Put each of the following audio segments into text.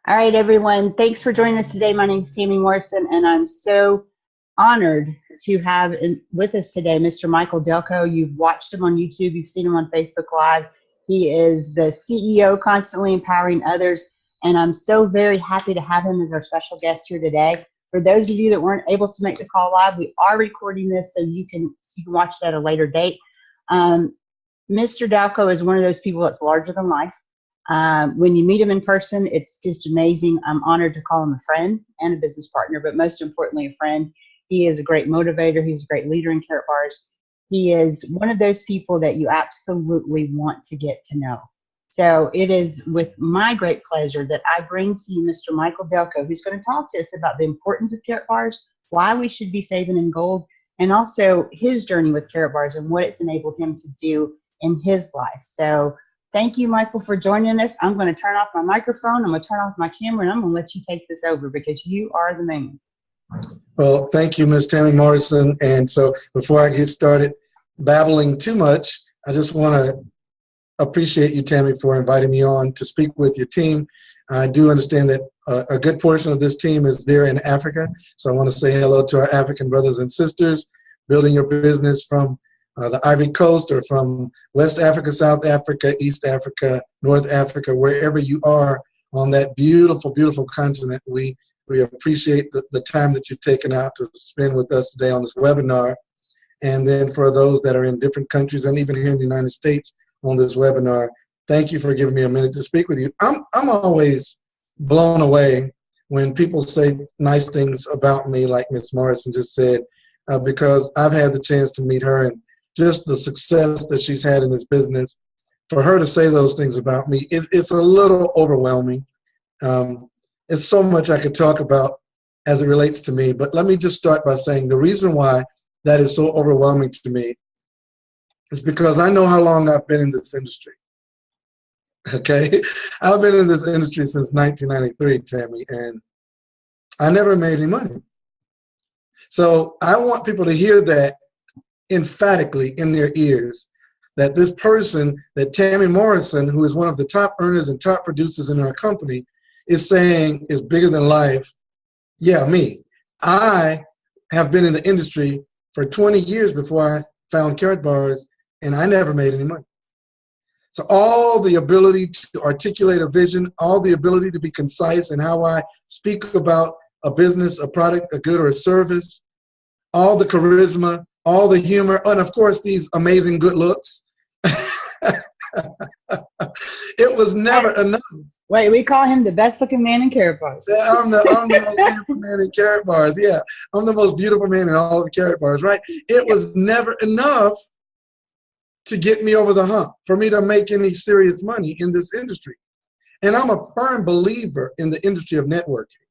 All right, everyone. Thanks for joining us today. My name is Tammy Morrison, and I'm so honored to have with us today Mr. Michael Dalcoe. You've watched him on YouTube. You've seen him on Facebook Live. He is the CEO, Constantly Empowering Others, and I'm so very happy to have him as our special guest here today. For those of you that weren't able to make the call live, we are recording this so you can watch it at a later date. Mr. Dalcoe is one of those people that's larger than life. When you meet him in person, it's just amazing. I'm honored to call him a friend and a business partner, but most importantly, a friend. He is a great motivator. He's a great leader in Karatbars. He is one of those people that you absolutely want to get to know. So it is with my great pleasure that I bring to you Mr. Michael Dalcoe, who's going to talk to us about the importance of Karatbars, why we should be saving in gold, and also his journey with Karatbars and what it's enabled him to do in his life. So thank you, Michael, for joining us. I'm going to turn off my microphone, I'm going to turn off my camera, and I'm going to let you take this over because you are the man. Well, thank you, Ms. Tammy Morrison. And so before I get started babbling too much, I just want to appreciate you, Tammy, for inviting me on to speak with your team. I do understand that a good portion of this team is there in Africa. So I want to say hello to our African brothers and sisters building your business from the Ivory Coast or from West Africa, South Africa, East Africa, North Africa, wherever you are on that beautiful, beautiful continent. We appreciate the time that you've taken out to spend with us today on this webinar. And then for those that are in different countries and even here in the United States on this webinar, thank you for giving me a minute to speak with you. I'm always blown away when people say nice things about me, like Ms. Morrison just said, because I've had the chance to meet her and just the success that she's had in this business. For her to say those things about me, it's a little overwhelming. It's so much I could talk about as it relates to me, but let me just start by saying the reason why that is so overwhelming to me is because I know how long I've been in this industry. Okay? I've been in this industry since 1993, Tammy, and I never made any money. So I want people to hear that emphatically in their ears, that this person, that Tammy Morrison, who is one of the top earners and top producers in our company, is saying is bigger than life. Yeah, me. I have been in the industry for 20 years before I found Karatbars, and I never made any money. So all the ability to articulate a vision, all the ability to be concise in how I speak about a business, a product, a good, or a service, all the charisma, all the humor, and of course these amazing good looks. It was never enough. Wait, we call him the best looking man in Karatbars. Yeah, I'm the most handsome man in Karatbars. Yeah, I'm the most beautiful man in all of Karatbars, right? It was never enough to get me over the hump, for me to make any serious money in this industry. And I'm a firm believer in the industry of networking.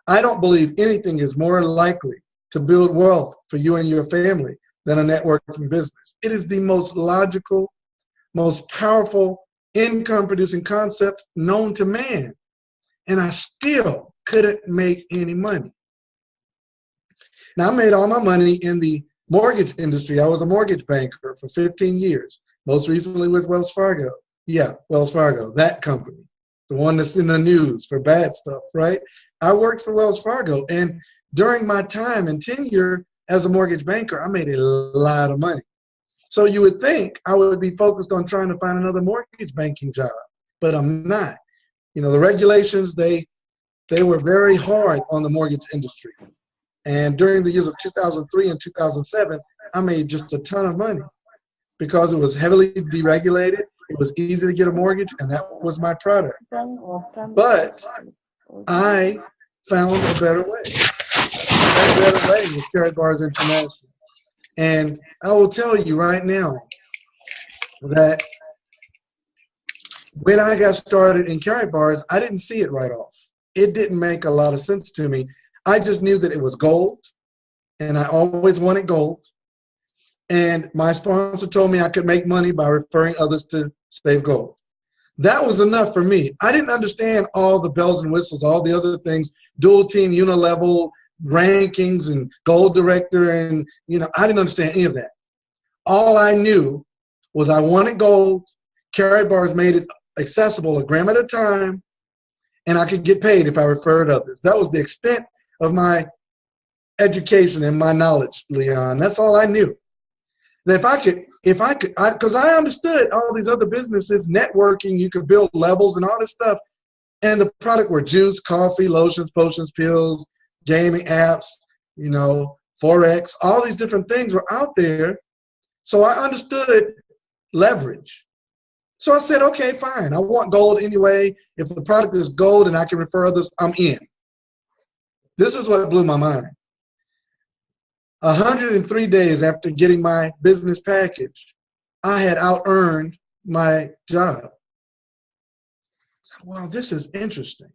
I don't believe anything is more likely to build wealth for you and your family than a networking business. It is the most logical, most powerful income-producing concept known to man. And I still couldn't make any money. Now, I made all my money in the mortgage industry. I was a mortgage banker for 15 years, most recently with Wells Fargo. Yeah, Wells Fargo, that company, the one that's in the news for bad stuff, right? I worked for Wells Fargo, and during my time and tenure as a mortgage banker, I made a lot of money. So you would think I would be focused on trying to find another mortgage banking job, but I'm not. You know, the regulations, they were very hard on the mortgage industry. And during the years of 2003 and 2007, I made just a ton of money because it was heavily deregulated. It was easy to get a mortgage, and that was my product. But I found a better way. A better way with Karatbars International. And I will tell you right now that when I got started in Karatbars, I didn't see it right off. It didn't make a lot of sense to me. I just knew that it was gold, and I always wanted gold. And my sponsor told me I could make money by referring others to Save Gold. That was enough for me. I didn't understand all the bells and whistles, all the other things, dual team, unilevel, rankings, and gold director, and I didn't understand any of that. All I knew was I wanted gold. Karatbars made it accessible a gram at a time, and I could get paid if I referred others. That was the extent of my education and my knowledge, Leon. That's all I knew. That because I understood all these other businesses, networking, you could build levels and all this stuff. And the product were juice, coffee, lotions, potions, pills, gaming apps, Forex, all these different things were out there. So I understood leverage. So I said, okay, fine. I want gold anyway. If the product is gold and I can refer others, I'm in. This is what blew my mind. 103 days after getting my business package, I had out-earned my job. So, wow, this is interesting.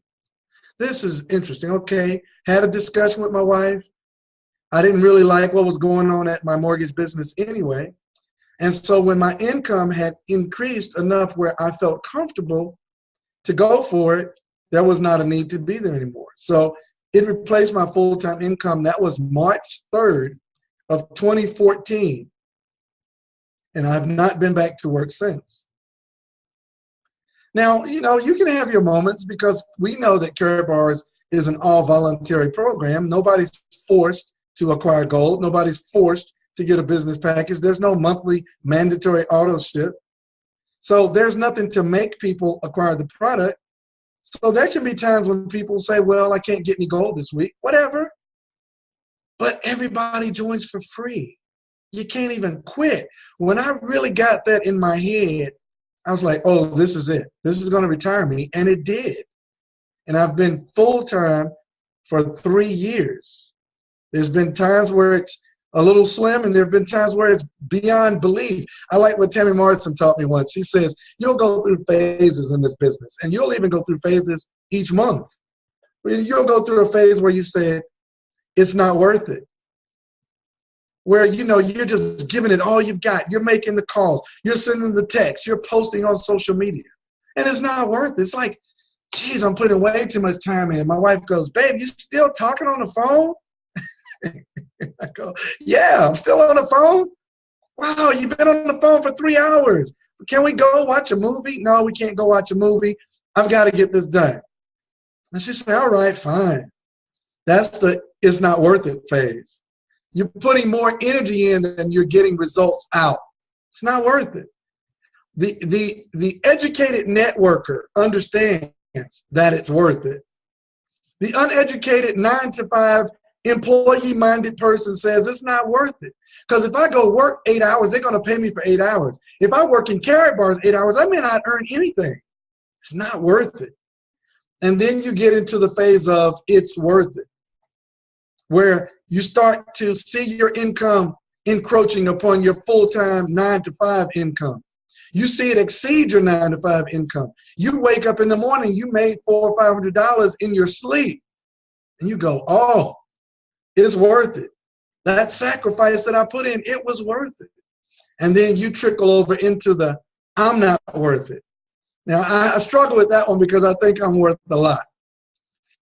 This is interesting. Okay, had a discussion with my wife. I didn't really like what was going on at my mortgage business anyway. And so when my income had increased enough where I felt comfortable to go for it, there was not a need to be there anymore. So it replaced my full-time income. That was March 3rd of 2014. And I've not been back to work since. Now, you can have your moments because we know that Karatbars is an all-voluntary program. Nobody's forced to acquire gold. Nobody's forced to get a business package. There's no monthly mandatory auto ship. So there's nothing to make people acquire the product. So there can be times when people say, well, I can't get any gold this week, whatever. But everybody joins for free. You can't even quit. When I really got that in my head, I was like, oh, this is it. This is going to retire me. And it did. And I've been full-time for 3 years. There's been times where it's a little slim, and there have been times where it's beyond belief. I like what Tammy Morrison taught me once. She says, you'll go through phases in this business, and you'll even go through phases each month. You'll go through a phase where you say, it's not worth it. Where, you're just giving it all you've got. You're making the calls. You're sending the texts. You're posting on social media. And it's not worth it. It's like, geez, I'm putting way too much time in. My wife goes, babe, you still talking on the phone? I go, yeah, I'm still on the phone. Wow, you've been on the phone for 3 hours. Can we go watch a movie? No, we can't go watch a movie. I've got to get this done. And she said, all right, fine. That's the it's not worth it phase. You're putting more energy in than you're getting results out. It's not worth it. The educated networker understands that it's worth it. The uneducated 9-to-5 employee-minded person says it's not worth it. Because if I go work 8 hours, they're going to pay me for 8 hours. If I work in Karatbars 8 hours, I may not earn anything. It's not worth it. And then you get into the phase of it's worth it, where you start to see your income encroaching upon your full-time 9-to-5 income. You see it exceed your 9-to-5 income. You wake up in the morning, you made $400 or $500 in your sleep, and you go, oh, it's worth it. That sacrifice that I put in, it was worth it. And then you trickle over into the I'm not worth it. Now, I struggle with that one because I think I'm worth a lot.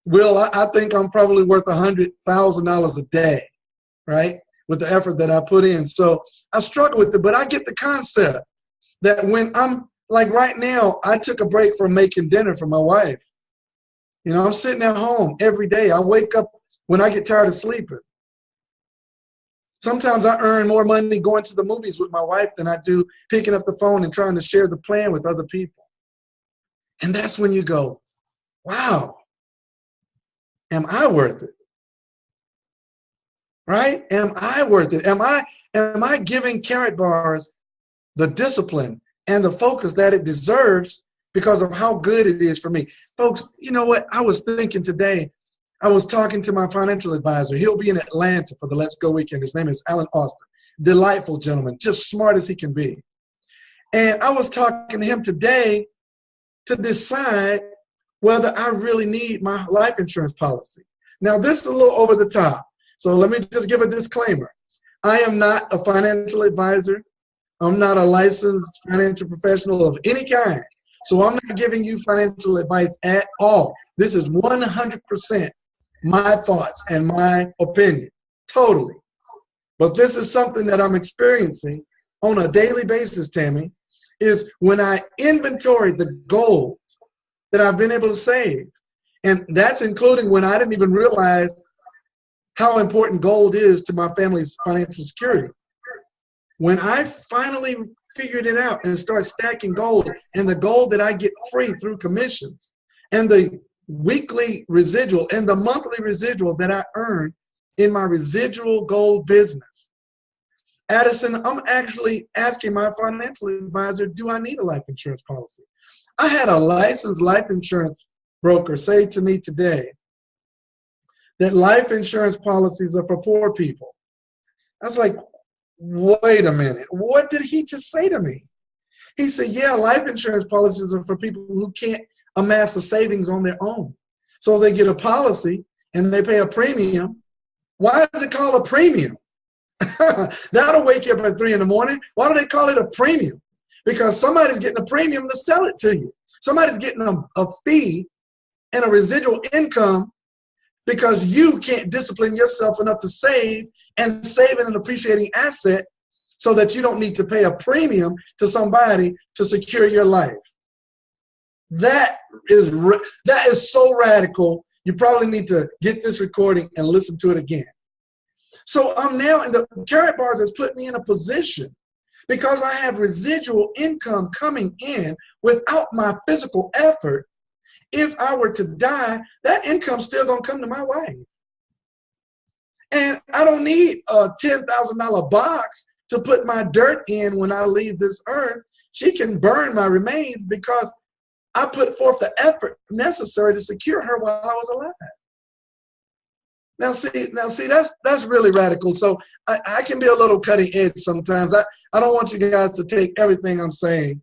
Will, I think I'm probably worth $100,000 a day, right, with the effort that I put in. So I struggle with it, but I get the concept that when I'm, like right now, I took a break from making dinner for my wife. I'm sitting at home every day. I wake up when I get tired of sleeping. Sometimes I earn more money going to the movies with my wife than I do picking up the phone and trying to share the plan with other people. And that's when you go, wow, am I worth it? Right? Am I worth it? Am I giving Karatbars the discipline and the focus that it deserves because of how good it is for me? Folks, you know what? I was thinking today, I was talking to my financial advisor. He'll be in Atlanta for the Let's Go weekend. His name is Alan Austin. Delightful gentleman, just smart as he can be. And I was talking to him today to decide whether I really need my life insurance policy. Now, this is a little over the top. So let me just give a disclaimer. I am not a financial advisor. I'm not a licensed financial professional of any kind. So I'm not giving you financial advice at all. This is 100% my thoughts and my opinion, totally. But this is something that I'm experiencing on a daily basis, Tammy, is when I inventory the gold that I've been able to save, And that's including when I didn't even realize how important gold is to my family's financial security. When I finally figured it out and started stacking gold, and the gold that I get free through commissions, and the weekly residual and the monthly residual that I earn in my residual gold business, Addison, I'm actually asking my financial advisor, do I need a life insurance policy? I had a licensed life insurance broker say to me today that life insurance policies are for poor people. I was like, wait a minute, what did he just say to me? He said, yeah, life insurance policies are for people who can't amass the savings on their own. So they get a policy and they pay a premium. Why is it called a premium? That'll wake you up at 3 in the morning. Why do they call it a premium? Because somebody's getting a premium to sell it to you. Somebody's getting a fee and a residual income because you can't discipline yourself enough to save, and save in an appreciating asset so that you don't need to pay a premium to somebody to secure your life. That is so radical. You probably need to get this recording and listen to it again. So I'm now in the Karatbars has put me in a position, because I have residual income coming in without my physical effort. If I were to die, that income's still gonna come to my wife. And I don't need a $10,000 box to put my dirt in when I leave this earth. She can burn my remains because I put forth the effort necessary to secure her while I was alive. Now see, that's really radical. So I can be a little cutting edge sometimes. I don't want you guys to take everything I'm saying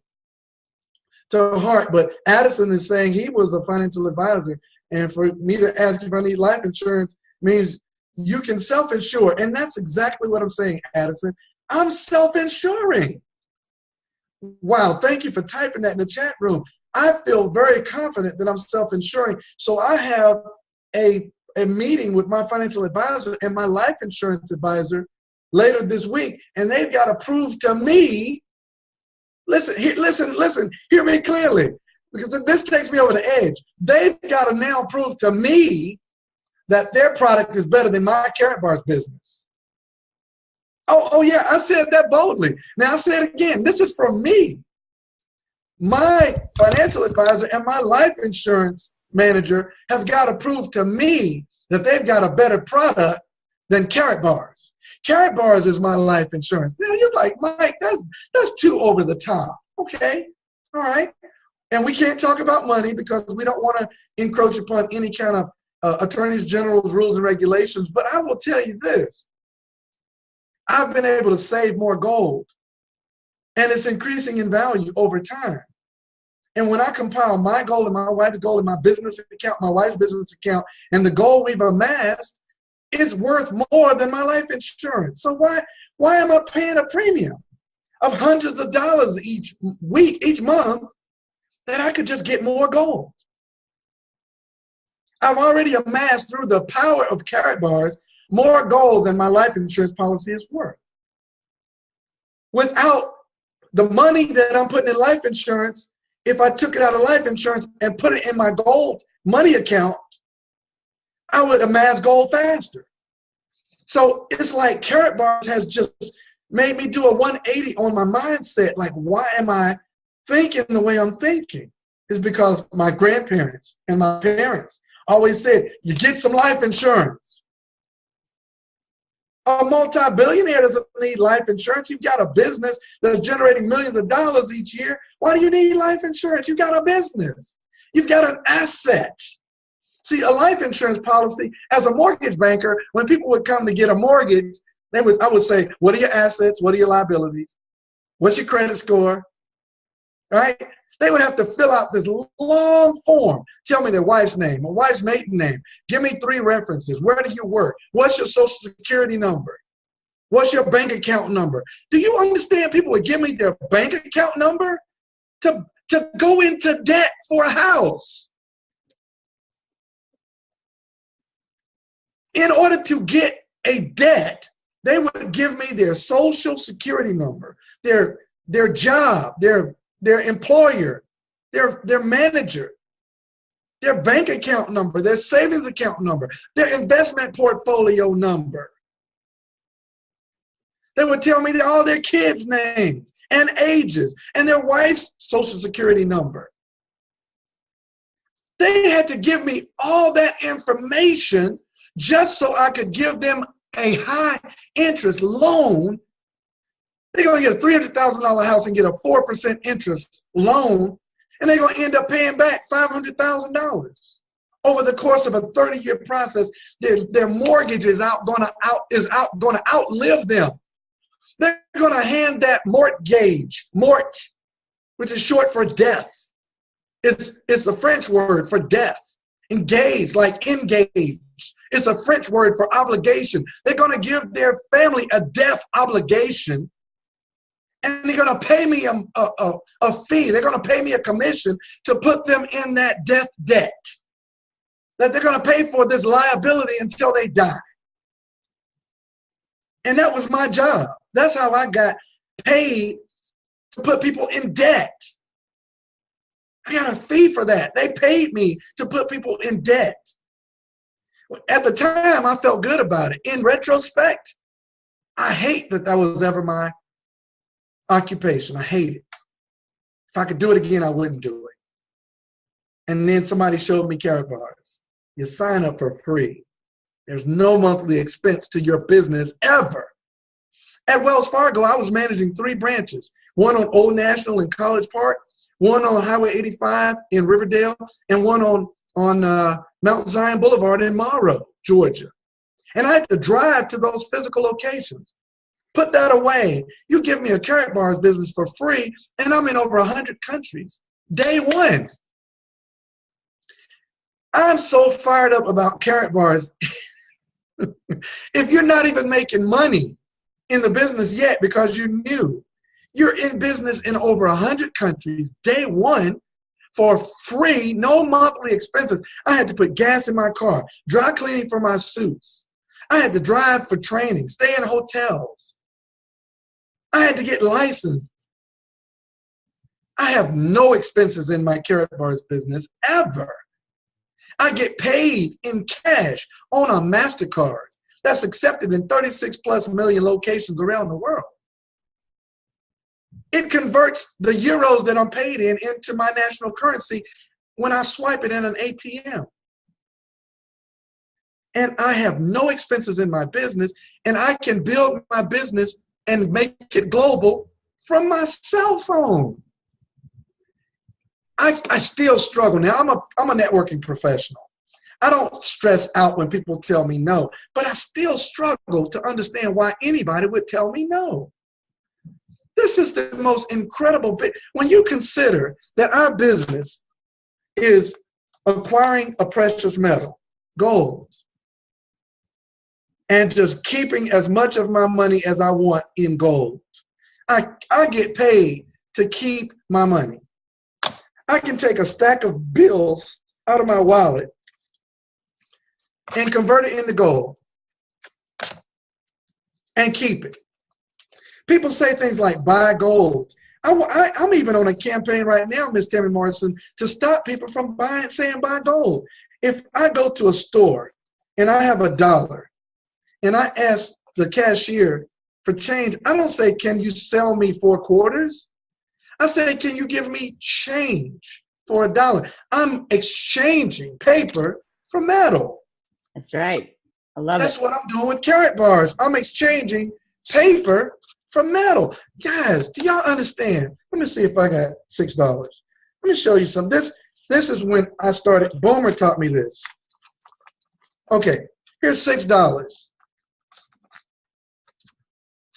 to heart, but Addison is saying he was a financial advisor, and for me to ask if I need life insurance means you can self-insure, and that's exactly what I'm saying, Addison. I'm self-insuring. Wow, thank you for typing that in the chat room. I feel very confident that I'm self-insuring. So I have a meeting with my financial advisor and my life insurance advisor later this week, and they've got to prove to me, listen, hear me clearly, because this takes me over the edge. They've got to now prove to me that their product is better than my Karatbars business. Oh yeah, I said that boldly. Now I say it again, this is for me. My financial advisor and my life insurance manager have got to prove to me that they've got a better product than Karatbars. Karatbars is my life insurance. Now you're like, Mike, that's too over the top. Okay, all right. And we can't talk about money because we don't want to encroach upon any kind of attorneys general's rules and regulations. But I will tell you this. I've been able to save more gold, and it's increasing in value over time. And when I compile my gold and my wife's gold in my business account, my wife's business account, and the gold we've amassed, it's worth more than my life insurance. So why am I paying a premium of hundreds of dollars each week, each month, that I could just get more gold? I've already amassed, through the power of Karatbars, more gold than my life insurance policy is worth. Without the money that I'm putting in life insurance, if I took it out of life insurance and put it in my gold money account, I would amass gold faster. So it's like Karatbars has just made me do a 180 on my mindset. Like, why am I thinking the way I'm thinking? It's because my grandparents and my parents always said, you get some life insurance. A multi-billionaire doesn't need life insurance. You've got a business that's generating millions of dollars each year. Why do you need life insurance? You've got a business. You've got an asset. See, a life insurance policy, as a mortgage banker, when people would come to get a mortgage, I would say, what are your assets? What are your liabilities? What's your credit score? Right? They would have to fill out this long form. Tell me their wife's name, a wife's maiden name. Give me 3 references. Where do you work? What's your social security number? What's your bank account number? Do you understand people would give me their bank account number to go into debt for a house? In order to get a debt, they would give me their social security number, their job, their employer, their manager. their bank account number, their savings account number, their investment portfolio number. They would tell me all their kids' names and ages and their wife's social security number. They had to give me all that information just so I could give them a high interest loan. They're going to get a $300,000 house and get a 4% interest loan, and they're going to end up paying back $500,000 over the course of a 30-year process. Their mortgage is going to outlive them. They're going to hand that mortgage, which is short for death. It's a French word for death. Engaged, like engaged. It's a French word for obligation. They're going to give their family a death obligation, and they're going to pay me a fee. They're going to pay me a commission to put them in that death debt, that they're going to pay for this liability until they die. And that was my job. That's how I got paid to put people in debt. I got a fee for that. They paid me to put people in debt. At the time, I felt good about it. In retrospect, I hate that was ever my occupation. I hate it. If I could do it again, I wouldn't do it. And then somebody showed me Karatbars. You sign up for free. There's no monthly expense to your business ever. At Wells Fargo, I was managing 3 branches, one on Old National in College Park, one on Highway 85 in Riverdale, and one on Mount Zion Boulevard in Morrow, Georgia. And I had to drive to those physical locations. Put that away. You give me a Karatbars business for free, and I'm in over 100 countries. Day one. I'm so fired up about Karatbars. If you're not even making money in the business yet because you're new, you're in business in over 100 countries, day one, for free, no monthly expenses. I had to put gas in my car, dry cleaning for my suits. I had to drive for training, stay in hotels. I had to get licensed. I have no expenses in my Karatbars business ever. I get paid in cash on a MasterCard that's accepted in 36+ million locations around the world. It converts the euros that I'm paid in into my national currency when I swipe it in an ATM. And I have no expenses in my business, and I can build my business and make it global from my cell phone. I still struggle. Now, I'm a networking professional. I don't stress out when people tell me no, but I still struggle to understand why anybody would tell me no. This is the most incredible bit. When you consider that our business is acquiring a precious metal, gold, and just keeping as much of my money as I want in gold. I get paid to keep my money. I can take a stack of bills out of my wallet and convert it into gold and keep it. People say things like buy gold. I'm even on a campaign right now, Ms. Tammy Morrison, to stop people from saying buy gold. If I go to a store and I have $1 and I ask the cashier for change, I don't say, can you sell me 4 quarters? I say, can you give me change for $1? I'm exchanging paper for metal. That's right. I love it. That's what I'm doing with Karatbars. I'm exchanging paper for metal. Guys, do y'all understand? Let me see if I got $6. Let me show you some. This is when I started. Boomer taught me this. Okay, here's $6.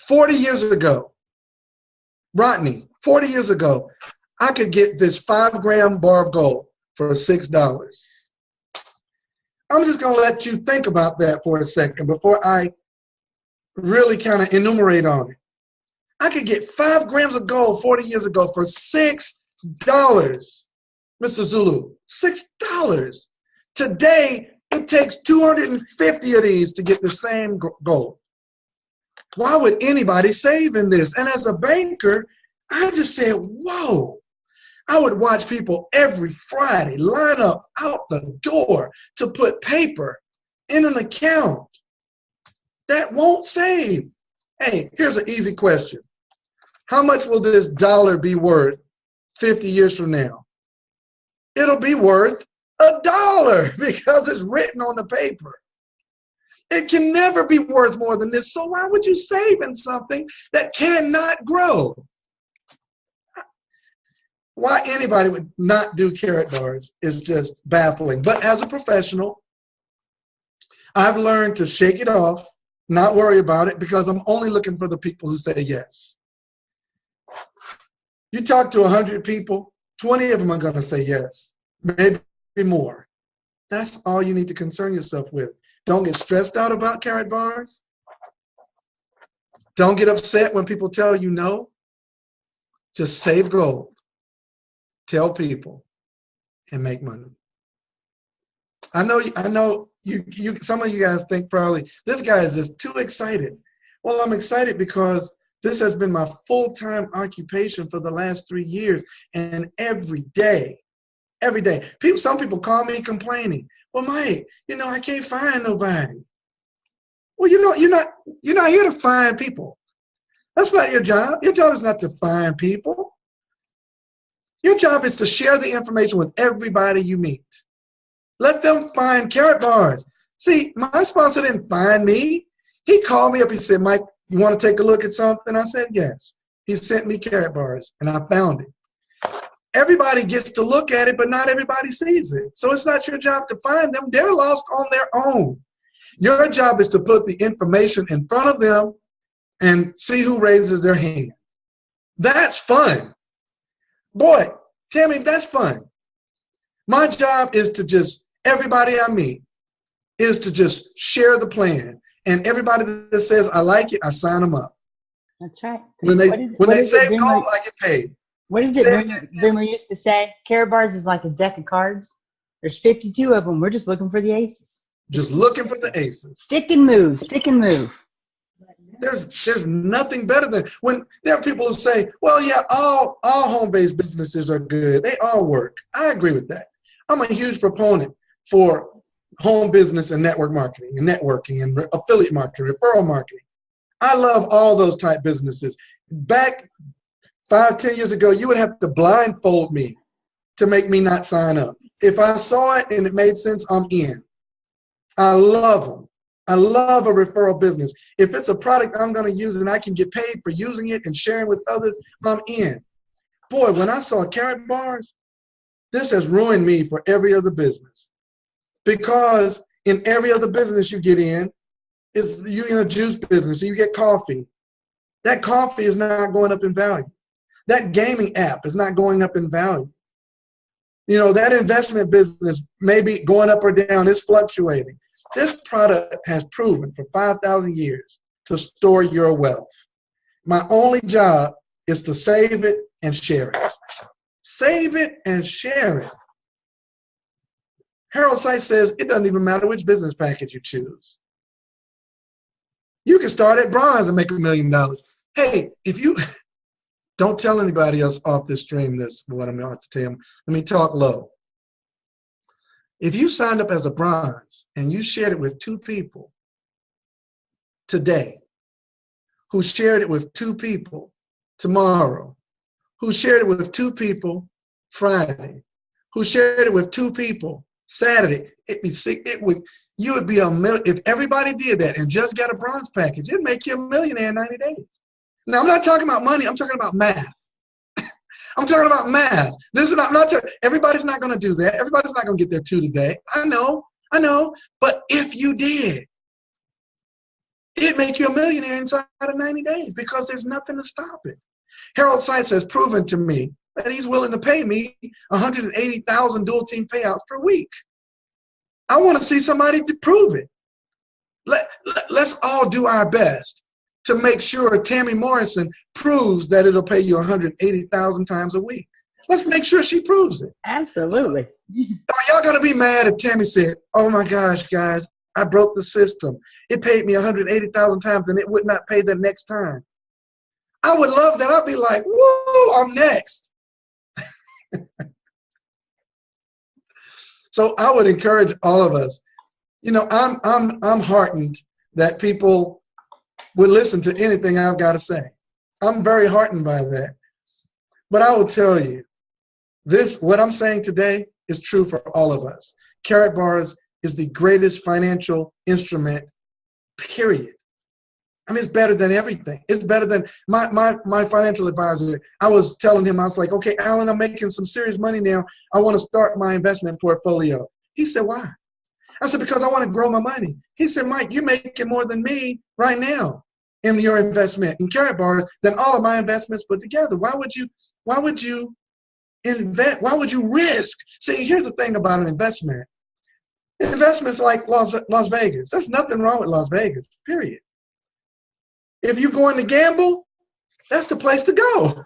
40 years ago, Rodney, 40 years ago, I could get this 5-gram bar of gold for $6. I'm just going to let you think about that for a second before I really kind of enumerate on it. I could get 5 grams of gold 40 years ago for $6, Mr. Zulu, $6. Today, it takes 250 of these to get the same gold. Why would anybody save in this? And as a banker, I just said, whoa, I would watch people every Friday line up out the door to put paper in an account that won't save. Hey, here's an easy question. How much will this dollar be worth 50 years from now? It'll be worth $1 because it's written on the paper. It can never be worth more than this. So why would you save in something that cannot grow? Why anybody would not do Karatbars is just baffling. But as a professional, I've learned to shake it off, not worry about it, because I'm only looking for the people who say yes. You talk to 100 people, 20 of them are going to say yes, maybe more. That's all you need to concern yourself with. Don't get stressed out about Karatbars. Don't get upset when people tell you no. Just save gold, tell people, and make money. I know you. Some of you guys think probably this guy is just too excited. Well, I'm excited because this has been my full-time occupation for the last 3 years, and every day. Some people call me complaining. Well, Mike, I can't find nobody. Well, you're not here to find people. That's not your job. Your job is not to find people. Your job is to share the information with everybody you meet. Let them find Karatbars. See, my sponsor didn't find me. He called me up. He said, Mike, you want to take a look at something? I said, yes. He sent me Karatbars, and I found it. Everybody gets to look at it, but not everybody sees it. So it's not your job to find them. They're lost on their own. Your job is to put the information in front of them and see who raises their hand. That's fun. Boy, Tammy, that's fun. My job is to everybody I meet is to just share the plan. And everybody that says, I like it, I sign them up. That's right. When they say no, I get paid. What is it Boomer used to say? Karatbars is like a deck of cards. There's 52 of them. We're just looking for the aces. Just looking for the aces. Stick and move. Stick and move. There's nothing better than when there are people who say, well, yeah, all home-based businesses are good. They all work. I agree with that. I'm a huge proponent for home business and network marketing and networking and affiliate marketing, referral marketing. I love all those type businesses. Back 5-10 years ago, you would have to blindfold me to make me not sign up. If I saw it and it made sense, I'm in. I love them. I love a referral business. If it's a product I'm going to use and I can get paid for using it and sharing with others, I'm in. Boy, when I saw Karatbars, this has ruined me for every other business. Because in every other business you get in, you're in a juice business, so you get coffee. That coffee is not going up in value. That gaming app is not going up in value. That investment business may be going up or down, it's fluctuating. This product has proven for 5,000 years to store your wealth. My only job is to save it and share it. Save it and share it. Harold Sykes says it doesn't even matter which business package you choose. You can start at bronze and make $1 million. Hey, if you don't tell anybody else off this stream this, what I'm about to tell them, let me talk low. If you signed up as a bronze and you shared it with 2 people today, who shared it with 2 people tomorrow, who shared it with 2 people Friday, who shared it with 2 people Saturday, you would be a million. If everybody did that and just got a bronze package, it'd make you a millionaire in 90 days. Now, I'm not talking about money. I'm talking about math. I'm talking about math. Everybody's not going to do that. Everybody's not going to get their 2 today. I know. But if you did, it'd make you a millionaire inside of 90 days because there's nothing to stop it. Harold Sykes has proven to me that he's willing to pay me 180,000 dual team payouts per week. I want to see somebody to prove it. Let's all do our best to make sure Tammy Morrison proves that it'll pay you 180,000 times a week. Let's make sure she proves it. Absolutely. Are y'all going to be mad if Tammy said, oh my gosh, guys, I broke the system. It paid me 180,000 times and it would not pay the next time. I would love that. I'd be like, woo, I'm next. So I would encourage all of us. You know, I'm heartened that people would listen to anything I've got to say. I'm very heartened by that. But I will tell you, what I'm saying today is true for all of us. Karatbars is the greatest financial instrument, period. I mean, it's better than everything. It's better than my financial advisor. I was telling him, I was like, okay, Alan, I'm making some serious money now. I want to start my investment portfolio. He said, why? I said, because I want to grow my money. He said, Mike, you're making more than me right now in your investment in Karatbars than all of my investments put together. Why would you invest? Why would you risk? See, here's the thing about an investment. Investments like Las Vegas. There's nothing wrong with Las Vegas, period. If you're going to gamble, that's the place to go.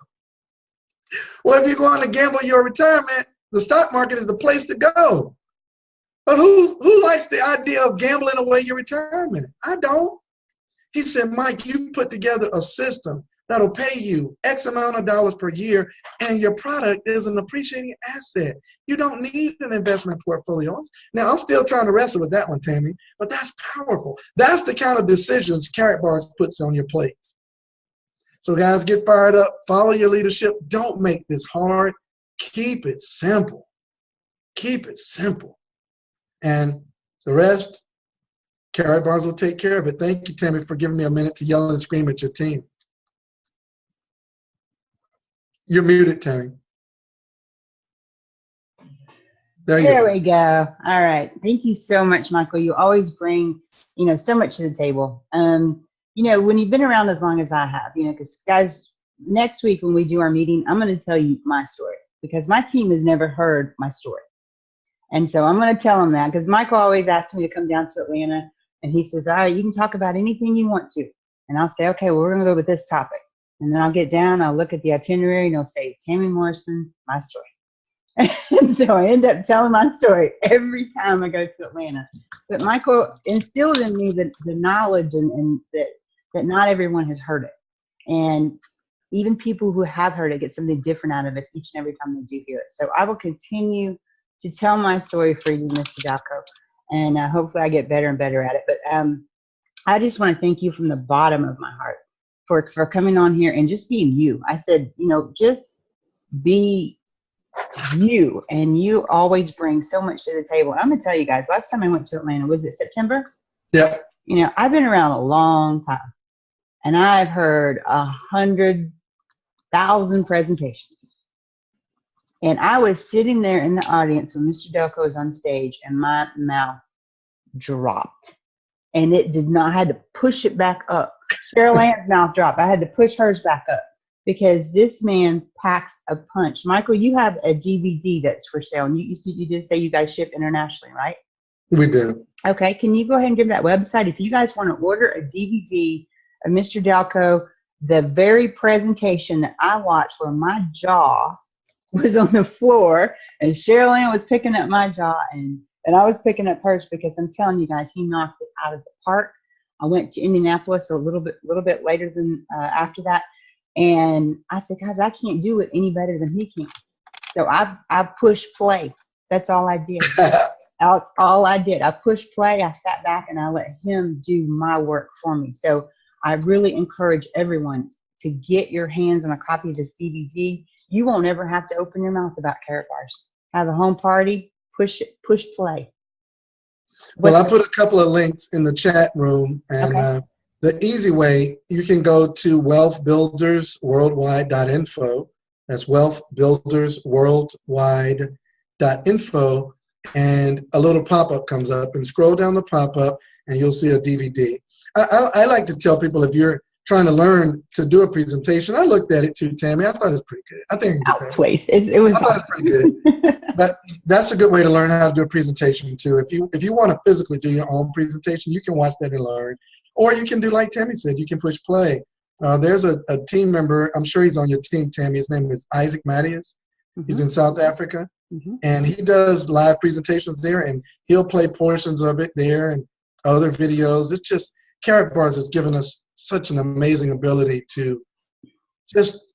Well, if you're going to gamble your retirement, the stock market is the place to go. But who likes the idea of gambling away your retirement? I don't. He said, Mike, you put together a system that'll pay you X amount of dollars per year, and your product is an appreciating asset. You don't need an investment portfolio. Now, I'm still trying to wrestle with that one, Tammy, but that's powerful. That's the kind of decisions Karatbars puts on your plate. So, guys, get fired up. Follow your leadership. Don't make this hard. Keep it simple. Keep it simple. And the rest, Karatbars will take care of it. Thank you, Tammy, for giving me a minute to yell and scream at your team. You're muted, Tammy. There we go. All right. Thank you so much, Michael. You always bring, so much to the table. When you've been around as long as I have, because guys, next week when we do our meeting, I'm going to tell you my story because my team has never heard my story. And so I'm going to tell them that because Michael always asks me to come down to Atlanta and he says, all right, you can talk about anything you want to. And I'll say, okay, well, we're going to go with this topic. And then I'll get down, I'll look at the itinerary, and it'll say, Tammy Morrison, my story. And so I end up telling my story every time I go to Atlanta. But Michael instilled in me the knowledge and that not everyone has heard it. And even people who have heard it get something different out of it each and every time they do hear it. So I will continue to tell my story for you, Mr. Dalcoe. And hopefully I get better and better at it. But I just want to thank you from the bottom of my heart for coming on here and just being you. I said, just be you, and you always bring so much to the table. And I'm gonna tell you guys, last time I went to Atlanta, was it September? Yeah. I've been around a long time, and I've heard 100,000 presentations. And I was sitting there in the audience when Mr. Dalcoe was on stage, and my mouth dropped, and it did not. I had to push it back up. Cheryl Ann's mouth dropped. I had to push hers back up because this man packs a punch. Michael, you have a DVD that's for sale. And you did say you guys ship internationally, right? We do. Okay. Can you go ahead and give that website? If you guys want to order a DVD of Mr. Dalcoe, the very presentation that I watched where my jaw was on the floor and Cheryl Ann was picking up my jaw and I was picking up hers, because I'm telling you guys, he knocked it out of the park. I went to Indianapolis a little bit later than after that. And I said, guys, I can't do it any better than he can. So I pushed play. That's all I did. That's all I did. I pushed play. I sat back and I let him do my work for me. So I really encourage everyone to get your hands on a copy of this DVD. You won't ever have to open your mouth about Karatbars. Have a home party, push play. Well, I put a couple of links in the chat room, and okay. The easy way, you can go to wealthbuildersworldwide.info. That's wealthbuildersworldwide.info, and a little pop-up comes up, and scroll down the pop-up, and you'll see a DVD. I like to tell people, if you're trying to learn to do a presentation, I looked at it too, Tammy. I thought it was pretty good. I think it was pretty good. But that's a good way to learn how to do a presentation too. If you want to physically do your own presentation, you can watch that and learn. Or you can do like Tammy said, you can push play. There's a team member, I'm sure he's on your team, Tammy. His name is Isaac Mattias. Mm-hmm. He's in South Africa. Mm-hmm. And he does live presentations there, and he'll play portions of it there and other videos. It's just, Karatbars has given us such an amazing ability to just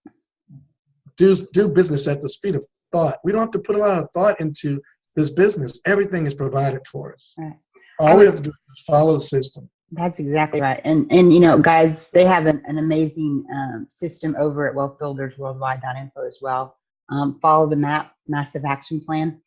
do business at the speed of thought. We don't have to put a lot of thought into this business. Everything is provided for us. Right. All we have to do is follow the system. That's exactly right. And you know, guys, they have an amazing system over at wealthbuildersworldwide.info as well. Follow the massive action plan.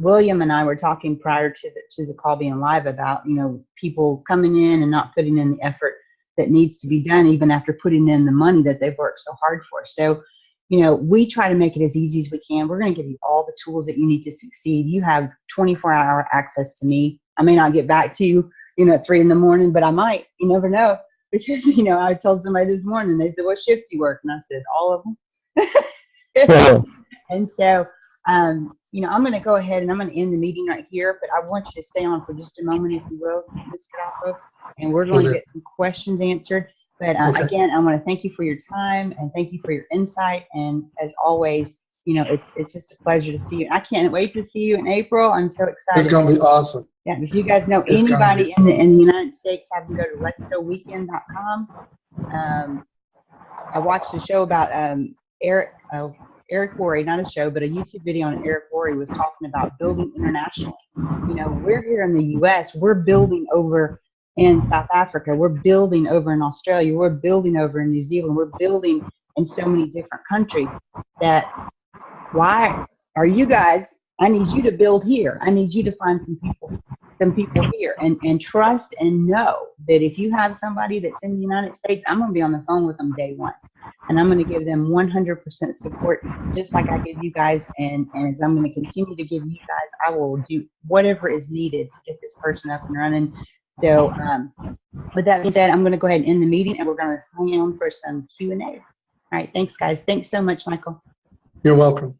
William and I were talking prior to the call being live about, you know, people coming in and not putting in the effort that needs to be done, even after putting in the money that they've worked so hard for. So, you know, we try to make it as easy as we can. We're going to give you all the tools that you need to succeed. You have 24-hour access to me. I may not get back to you, you know, at 3 a.m, but I might. You never know. Because, you know, I told somebody this morning, they said, what shift do you work? And I said, all of them. And so, you know, I'm going to go ahead and I'm going to end the meeting right here, but I want you to stay on for just a moment, if you will, Mr. Dalcoe, and we're going to get some questions answered. But again, I want to thank you for your time and thank you for your insight. And as always, you know, it's just a pleasure to see you. I can't wait to see you in April. I'm so excited. It's going to be awesome. Yeah, if you guys know anybody in the United States, have them go to letsgoweekend.com. I watched a show about Eric Worre, not a show, but a YouTube video on Eric Worre was talking about building internationally. You know, we're here in the U.S., we're building over in South Africa, we're building over in Australia, we're building over in New Zealand, we're building in so many different countries. That why are you guys, I need you to build here. I need you to find some people here and trust and know that if you have somebody that's in the United States, I'm going to be on the phone with them day one. And I'm going to give them 100% support, just like I give you guys. And as I'm going to continue to give you guys, I will do whatever is needed to get this person up and running. So with that being said, I'm going to go ahead and end the meeting, and we're going to hang on for some Q&A. All right. Thanks, guys. Thanks so much, Michael. You're welcome.